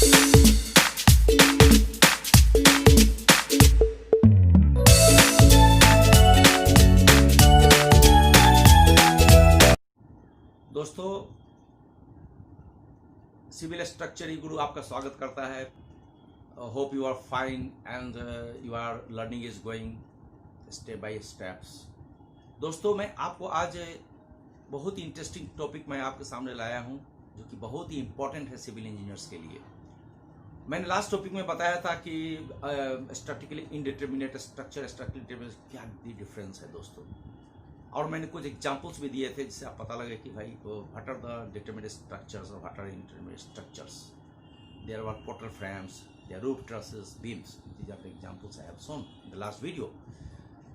दोस्तों, civil structure गुरु आपका स्वागत करता है। Hope you are fine and you are learning is going step by steps. दोस्तों, मैं आपको आज बहुत ही इंटरेस्टिंग टॉपिक मैं आपके सामने लाया हूं, जो कि बहुत ही इंपॉर्टेंट है सिविल इंजीनियर्स के लिए। मैंने लास्ट टॉपिक में बताया था कि स्टैटिकली इनडिटरमिनेट स्ट्रक्चर, स्ट्रक्चरली क्या डिफरेंस है दोस्तों, और मैंने कुछ एग्जांपल्स भी दिए थे जिससे आप पता लगे कि भाई what are the determinate structures और what are intermediate structures. There are portal frames, there roof trusses, beams. These are the examples I have shown in the last video.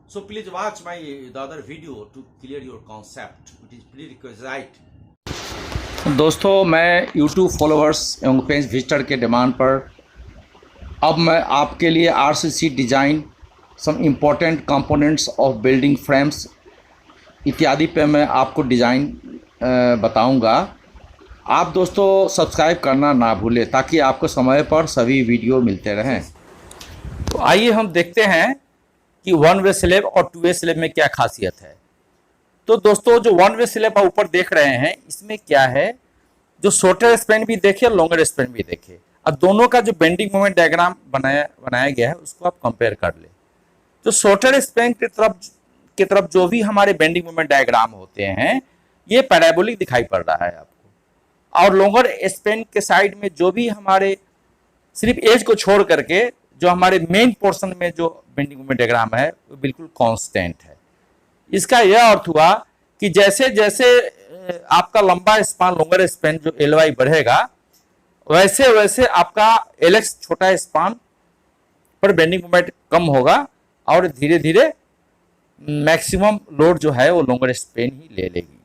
So please watch the other video to clear your concept. It is prerequisite. दोस्तों, मैं YouTube followers एवं page visitor के demand पर अब मैं आपके लिए RCC design, some important components of building frames इत्यादि पे मैं आपको डिज़ाइन बताऊंगा। आप दोस्तों सब्सक्राइब करना ना भूलें ताकि आपको समय पर सभी वीडियो मिलते रहें। तो आइए हम देखते हैं कि वन वे स्लैब और टू वे स्लैब में क्या खासियत है। तो दोस्तों, जो वन वे स्लैब आप ऊपर देख रहे हैं, इसमें क्या है, जो शॉर्टर स्पैन भी देखे और लॉन्गर स्पैन भी देखे, अब दोनों का जो बेंडिंग मोमेंट डायग्राम बनाया गया है उसको आप कंपेयर कर ले। तो शॉर्टर स्पैन की तरफ जो भी हमारे बेंडिंग मोमेंट डायग्राम होते हैं, ये पैराबोलिक दिखाई पड़ रहा है आपको, और लॉन्गर स्पैन के साइड में जो भी हमारे सिर्फ एज को छोड़ करके जो हमारे मेन पोर्शन में जो बेंडिंग मोमेंट डायग्राम है वो बिल्कुल कांस्टेंट है। इसका यह अर्थ हुआ कि जैसे जैसे आपका लंबा स्पान, लॉन्गर स्पैन जो LY बढ़ेगा, वैसे वैसे आपका LX छोटा स्पान पर बेंडिंग मोमेंट कम होगा और धीरे धीरे मैक्सिमम लोड जो है वो लॉन्गर स्पैन ही ले लेगी।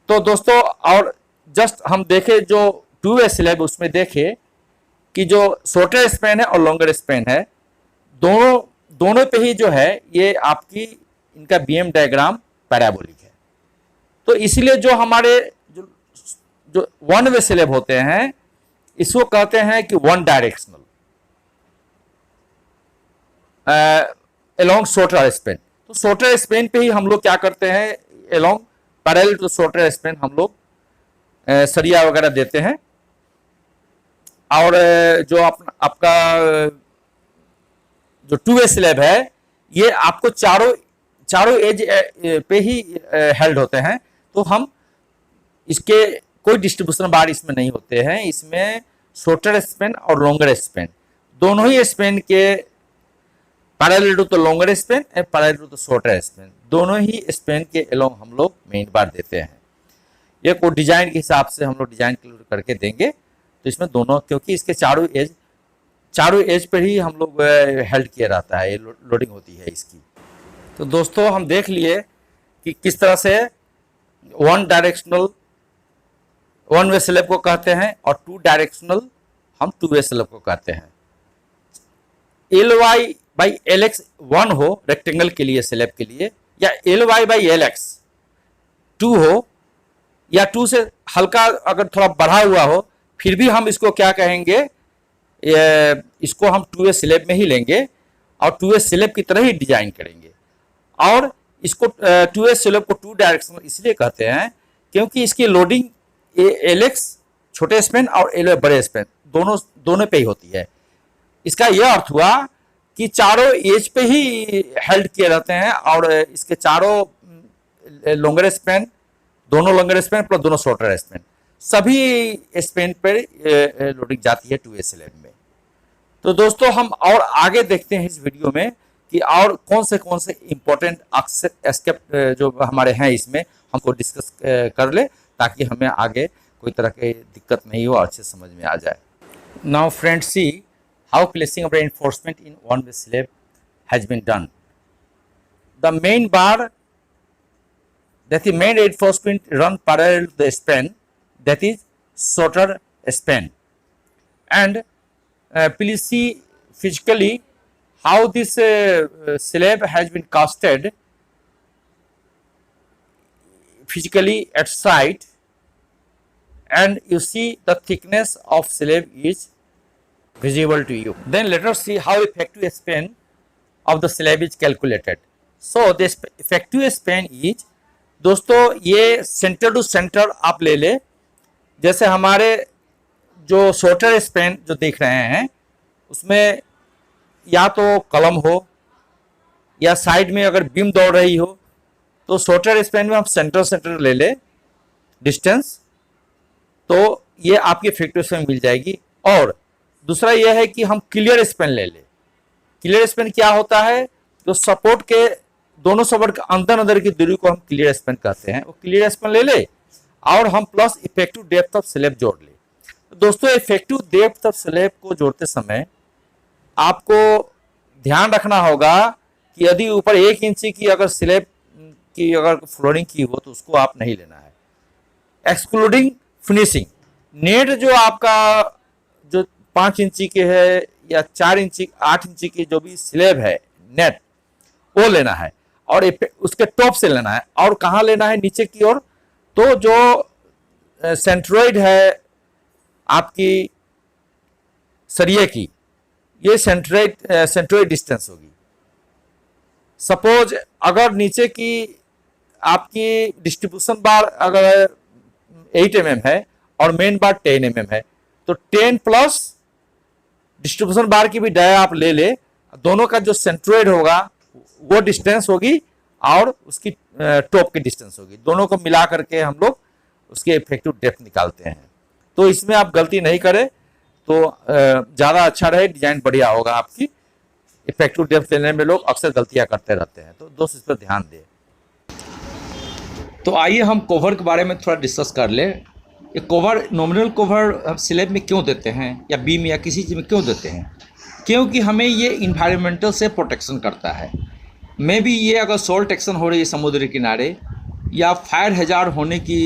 तो दोस्तों, और जस्ट हम देखें जो टू वे स्लैब, उसमें देखें कि जो शॉर्टर स्पैन है और लॉन्गर स्पैन है, दोनों पे ही जो है ये आपकी इनका बीएम डायग्राम पैराबोलिक है। तो इसलिए जो हमारे जो वन वे स्लैब होते हैं, इसको कहते हैं कि one directional along shorter span. तो शॉर्टर स्पैन पे ही हम लोग क्या करते हैं, along parallel to shorter span हम लोग सरिया वगैरह देते हैं। और जो आपका जो टू वे स्लैब है, ये आपको चारों एज पे ही हेल्ड होते हैं। तो हम इसके कोई डिस्ट्रीब्यूशन बार इसमें नहीं होते हैं। इसमें शॉर्टर स्पैन और लॉन्गर स्पैन दोनों ही स्पैन के parallel to the longer span and parallel to the shorter span, दोनों ही स्पैन के अलोंग हम लोग मेन बार देते हैं। ये को डिजाइन के हिसाब से हम लोग डिजाइन करके देंगे। तो इसमें दोनों, क्योंकि इसके चारों एज पर ही हम लोग हेल्ड किया रहता है, लोडिंग होती है इसकी। तो दोस्तों, हम देख लिए कि किस तरह से one directional one way slab को कहते हैं और टू डायरेक्शनल हम टू वे स्लैब को कहते हैं। LY बाई LX 1 हो रेक्टेंगल के लिए, स्लैब के लिए, या LY बाई LX 2 हो, या 2 से हल्का अगर थोड़ा बढ़ा हुआ हो, फिर भी हम इसको क्या कहेंगे, इसको हम टू वे स्लैब में ही लेंगे और टू वे स्लैब की तरह ही डिजाइन करेंगे। और इसको टू वे स्लैब को टू डायरेक्शनल इसलिए कहते हैं क्योंकि इसकी लोडिंग LX छोटे स्पैन और LY बड़े स्पैन दोनों पे ही होती है। इसका यह अर्थ हुआ कि चारों एज पे ही हेल्ड किए रहते हैं और इसके चारों लॉन्गर स्पैन, दोनों लॉन्गर स्पैन प्लस दोनों शॉर्टर स्पैन, सभी स्पैन पर लोडिंग जाती है टू वे स्लैब में। तो दोस्तों, हम और आगे देखते हैं इस वीडियो में कि और कौन से इंपॉर्टेंट एस्केप जो हमारे हैं इसमें हमको डिस्कस कर ले, ताकि हमें आगे कोई तरह की दिक्कत नहीं हो, अच्छे समझ में आ जाए। Now friends, see how placing of reinforcement in one way slab has been done. The main bar, that the main reinforcement run parallel to the span, that is shorter span. And please see physically how this slab has been casted physically at site. and you see the thickness of slab is visible to you. Then let us see how effective span of the slab is calculated. So the effective span is, दोस्तों ये centre to centre आप ले ले, जैसे हमारे जो shorter span जो देख रहे हैं उसमें या तो कलम हो या साइड में अगर बीम दौड़ रही हो, तो शॉर्टर स्पैन में हम सेंटर सेंटर ले ले डिस्टेंस, तो ये आपकी इफेक्टिव स्पैन मिल जाएगी। और दूसरा यह है कि हम क्लियर स्पैन ले ले। क्लियर स्पैन क्या होता है, जो सपोर्ट के दोनों सपोर्ट के अंदर अंदर की दूरी को हम क्लियर स्पैन कहते हैं, वो क्लियर स्पैन ले ले और हम plus effective depth of slab जोड़ ले। तो दोस्तों इफेक्टिव डेप्थ ऑफ स्लैब को जोड़ते समय आपको ध्यान रखना होगा कि यदि ऊपर 1 इंची की अगर स्लैब की अगर फ्लोरिंग की हो तो उसको आप नहीं लेना है। एक्सक्लूडिंग फिनिशिंग, नेट जो आपका जो 5 इंची के है या 4 इंची 8 इंची की जो भी स्लैब है नेट, वो लेना है और उसके टॉप से लेना है। और कहाँ लेना है, नीचे की ओर। तो जो सेंट्रोइड है आपकी सरिये की, ये सेंट्रोइड डिस्टेंस होगी। सपोज अगर नीचे की आपकी डिस्ट्रीब्यूशन बार अगर 8 mm है और मेन बार 10 mm है, तो 10 प्लस डिस्ट्रीब्यूशन बार की भी डाया आप ले ले, दोनों का जो सेंट्रोइड होगा वो डिस्टेंस होगी और उसकी टॉप की डिस्टेंस होगी, दोनों को मिला करके हम लोग उसके इफेक्टिव डेप्थ निकालते हैं। तो इसमें आप गलती नहीं करें तो ज़्यादा अच्छा रहे, डिजाइन बढ़िया होगा आपकी। इफेक्टिव डेप्थ लेने में लोग अक्सर गलतियां करते रहते हैं, तो दोस्त इस पर ध्यान दें। तो आइए हम कवर के बारे में थोड़ा डिस्कस कर ले। ये कवर, नॉमिनल कवर हम स्लैब में क्यों देते हैं या बीम या किसी चीज़ में क्यों देते हैं, क्योंकि हमें ये इन्वायरमेंटल से प्रोटेक्शन करता है। मे भी ये अगर सॉल्ट एक्शन हो रही है समुद्र किनारे या फायर हैजार्ड होने की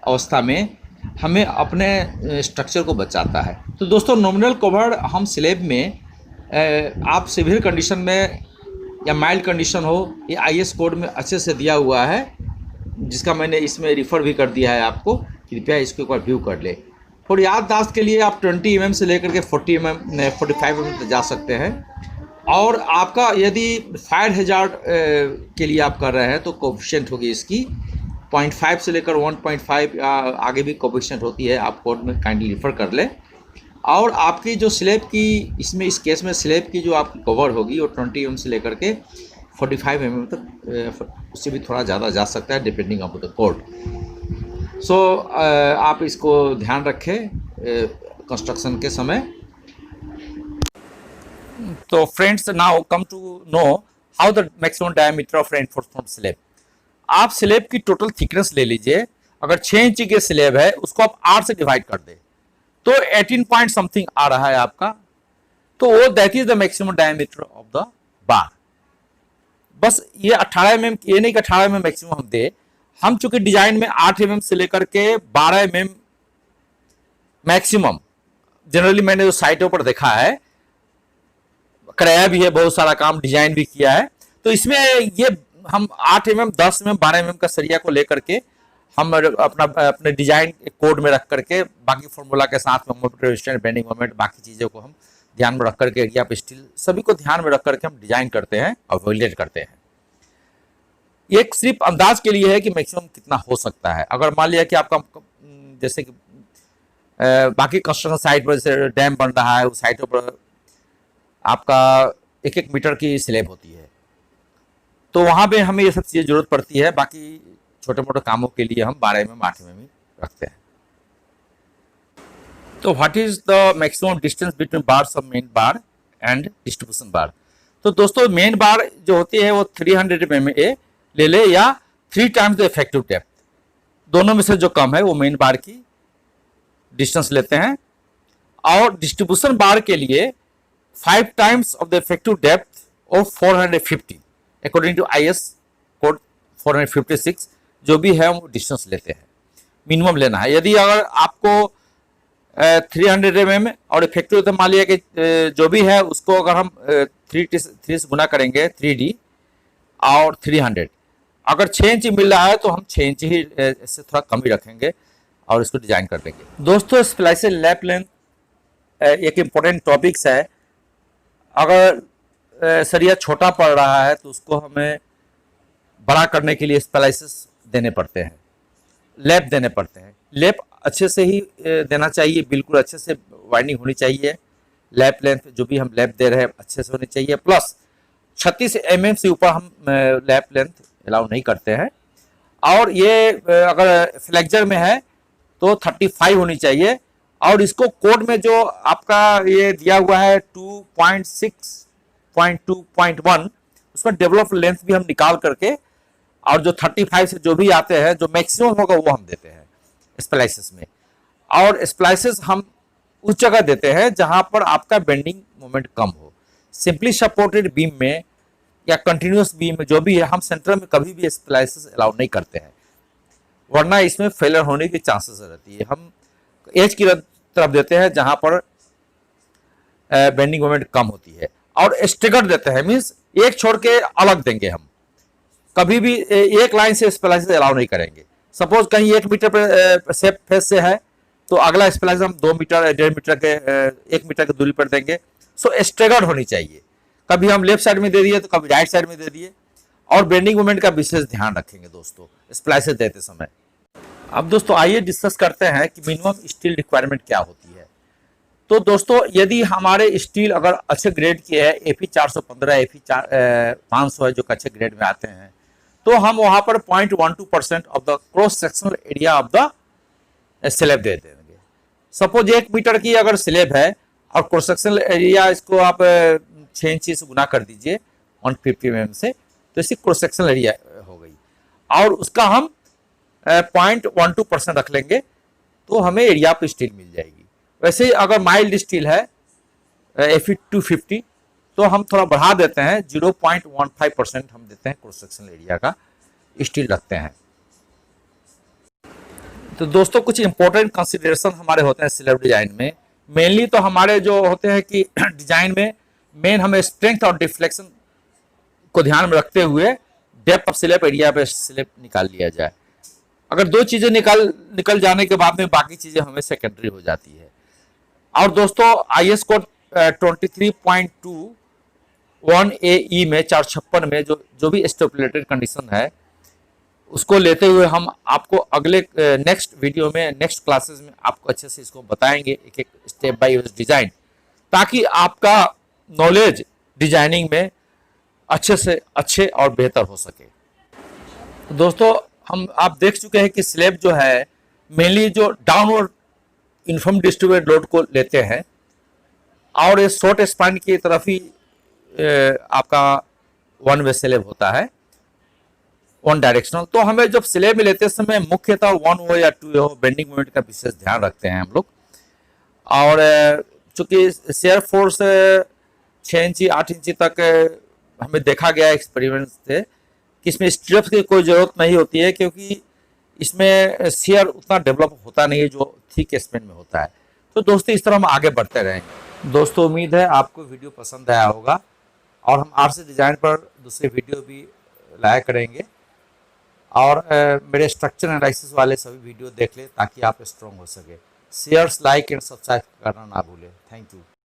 अवस्था में, हमें अपने स्ट्रक्चर को बचाता है। तो दोस्तों नॉमिनल कवर हम स्लैब में आप सिविल कंडीशन में या माइल्ड कंडीशन हो, ये IS कोड में अच्छे से दिया हुआ है, जिसका मैंने इसमें रिफ़र भी कर दिया है आपको, कृपया इसको एक बार व्यू कर ले। और याददाश्त के लिए आप 20 mm से लेकर के 40 mm 45 mm तक जा सकते हैं। और आपका यदि फायर हैजार्ड के लिए आप कर रहे हैं तो कोफिशिएंट होगी इसकी 0.5 से लेकर 1.5 आगे भी कोफिशिएंट होती है, आप कोड में काइंडली रिफ़र कर लें। और आपकी जो स्लैब की, इसमें इस केस में स्लैब की जो आपकी कवर होगी वो 20 mm से लेकर के 45 mm तक, उससे भी थोड़ा ज़्यादा जा सकता है depending on the code. So आप इसको ध्यान रखें कंस्ट्रक्शन के समय। तो friends, now come to know how the maximum diameter of reinforcement slab. आप स्लैब की टोटल थिकनेस ले लीजिए, अगर 6 इंची के स्लैब है उसको आप 8 से डिवाइड कर दे तो 18 पॉइंट समथिंग आ रहा है आपका, तो वो that is the maximum diameter of the bar. बस ये 18 mm, ये नहीं कि 18 mm मैक्सिमम हम दे, हम चूंकि डिजाइन में 8 mm से लेकर के 12 mm मैक्सिमम, जनरली मैंने जो साइटों पर देखा है, कराया भी है, बहुत सारा काम डिजाइन भी किया है, तो इसमें ये हम 8 mm 10 mm 12 mm का सरिया को लेकर के हम अपने डिजाइन कोड में रख करके बाकी फॉर्मूला के साथ में बेंडिंग मोमेंट बाकी चीज़ों को हम ध्यान में रख करके, एरिया ऑफ स्टील सभी को ध्यान में रख करके हम डिजाइन करते हैं और वैलिडेट करते हैं। ये सिर्फ अंदाज के लिए है कि मैक्सिमम कितना हो सकता है। अगर मान लिया कि आपका जैसे कि बाकी कंस्ट्रक्शन साइट पर जैसे डैम बन रहा है, उस साइटों पर आपका 1-1 मीटर की स्लैब होती है, तो वहाँ पे हमें ये सब चीज़ें जरूरत पड़ती है। बाकी छोटे मोटे कामों के लिए हम 12 mm 8 mm रखते हैं। तो what is the maximum distance between bars of main bar and distribution bar. तो दोस्तों मेन बार जो होती है वो 300 mm ले ले या 3 टाइम्स द इफेक्टिव डेप्थ, दोनों में से जो कम है वो मेन बार की डिस्टेंस लेते हैं। और डिस्ट्रीब्यूशन बार के लिए 5 times of the effective depth of 450 according to IS code 456 जो भी है वो डिस्टेंस लेते हैं, मिनिमम लेना है। यदि अगर आपको 300 mm और इफेक्टिव तो मान लिया कि जो भी है उसको अगर हम 3 से गुना करेंगे 3D और 300, अगर 6 इंच मिल रहा है तो हम 6 इंच ही से थोड़ा कम ही रखेंगे। और इसको डिजाइन कर देंगे। दोस्तों स्प्लाइसेस लैप लेंथ एक इम्पोर्टेंट टॉपिक्स है। अगर सरिया छोटा पड़ रहा है तो उसको हमें बड़ा करने के लिए स्प्लाइसेस देने पड़ते हैं, लैप देने पड़ते हैं। लैप अच्छे से ही देना चाहिए, बिल्कुल अच्छे से वाइंडिंग होनी चाहिए। लैप लेंथ जो भी हम लैप दे रहे हैं अच्छे से होनी चाहिए, प्लस 36 mm से ऊपर हम लैप लेंथ अलाउ नहीं करते हैं। और ये अगर फ्लेक्जर में है तो 35 होनी चाहिए। और इसको कोड में जो आपका ये दिया हुआ है 2.6.2.1 उसमें डेवलप लेंथ भी हम निकाल करके, और जो 35 से जो भी आते हैं जो मैक्सिमम होगा वो हम देते हैं स्प्लाइसेस में। और स्प्लाइसेस हम उस जगह देते हैं जहां पर आपका बेंडिंग मोमेंट कम हो। सिंपली सपोर्टेड बीम में या कंटिन्यूस बीम में जो भी है, हम सेंटर में कभी भी स्प्लाइसेस अलाउ नहीं करते हैं, वरना इसमें फेलियर होने की चांसेस रहती है। हम एज की तरफ देते हैं जहां पर बेंडिंग मोमेंट कम होती है। और स्टिगर देते हैं, मीन्स एक छोड़ के अलग देंगे हम, कभी भी एक लाइन से स्प्लाइसेस अलाउ नहीं करेंगे। सपोज कहीं 1 मीटर पर सेप फेस से है तो अगला स्प्लाइस हम 2 मीटर 1.5 मीटर के 1 मीटर की दूरी पर देंगे। सो स्टेगर्ड होनी चाहिए, कभी हम लेफ्ट साइड में दे दिए तो कभी राइट साइड में दे दिए। और बेंडिंग मोमेंट का विशेष ध्यान रखेंगे दोस्तों स्प्लाइसेस देते समय। अब दोस्तों आइए डिस्कस करते हैं कि मिनिमम स्टील रिक्वायरमेंट क्या होती है। तो दोस्तों यदि हमारे स्टील अगर अच्छे ग्रेड की है, Fe 415 Fe 500 है जो अच्छे ग्रेड में आते हैं, तो हम वहां पर 0.12% of the cross sectional area of the slab दे देंगे। सपोज 1 मीटर की अगर स्लैब है और क्रॉस सेक्शनल एरिया इसको आप 6 इंची से गुना कर दीजिए 150 mm से, तो इसकी क्रॉस सेक्शनल एरिया हो गई। और उसका हम 0.12% रख लेंगे तो हमें एरिया ऑफ स्टील मिल जाएगी। वैसे ही अगर माइल्ड स्टील है Fe 250 तो हम थोड़ा बढ़ा देते हैं, 0.15% हम देते हैं क्रॉस सेक्शनल एरिया का स्टील रखते हैं। तो दोस्तों कुछ इंपॉर्टेंट कंसिडरेशन हमारे होते हैं स्लैब डिजाइन में। मेनली तो हमारे जो होते हैं कि डिजाइन में मेन हमें स्ट्रेंथ और डिफ्लेक्शन को ध्यान में रखते हुए डेप्थ ऑफ स्लैब एरिया पे स्लैब निकाल लिया जाए। अगर दो चीजें निकल जाने के बाद में बाकी चीजें हमें सेकेंडरी हो जाती है। और दोस्तों IS कोड 23.2(1)AE में 456 में जो भी स्टेपुलेटेड कंडीशन है उसको लेते हुए हम आपको अगले नेक्स्ट वीडियो में नेक्स्ट क्लासेस में आपको अच्छे से इसको बताएंगे एक एक स्टेप बाय डिजाइन, ताकि आपका नॉलेज डिजाइनिंग में अच्छे से अच्छे और बेहतर हो सके। तो दोस्तों आप देख चुके हैं कि स्लैब जो है मेनली जो डाउनवर्ड यूनिफॉर्म डिस्ट्रीब्यूटेड लोड को लेते हैं और ये शॉर्ट स्पैन की तरफ ही आपका वन वे स्लैब होता है, वन डायरेक्शनल। तो हमें जब स्लैब में लेते समय मुख्यतः 1 हो या 2 हो बेंडिंग मोमेंट का विशेष ध्यान रखते हैं हम लोग। और चूंकि शेयर फोर्स 6 इंची 8 इंची तक हमें देखा गया एक्सपेरिमेंट से कि इसमें स्ट्रिप्स की कोई ज़रूरत नहीं होती है, क्योंकि इसमें शेयर उतना डेवलप होता नहीं है जो थिक स्पैन में होता है। तो दोस्तों इस तरह हम आगे बढ़ते रहेंगे। दोस्तों उम्मीद है आपको वीडियो पसंद आया होगा और हम RC डिज़ाइन पर दूसरे वीडियो भी लाया करेंगे। और मेरे स्ट्रक्चर एनालिसिस वाले सभी वीडियो देख लें ताकि आप स्ट्रॉन्ग हो सके। शेयर्स लाइक एंड सब्सक्राइब करना ना भूलें। Thank you.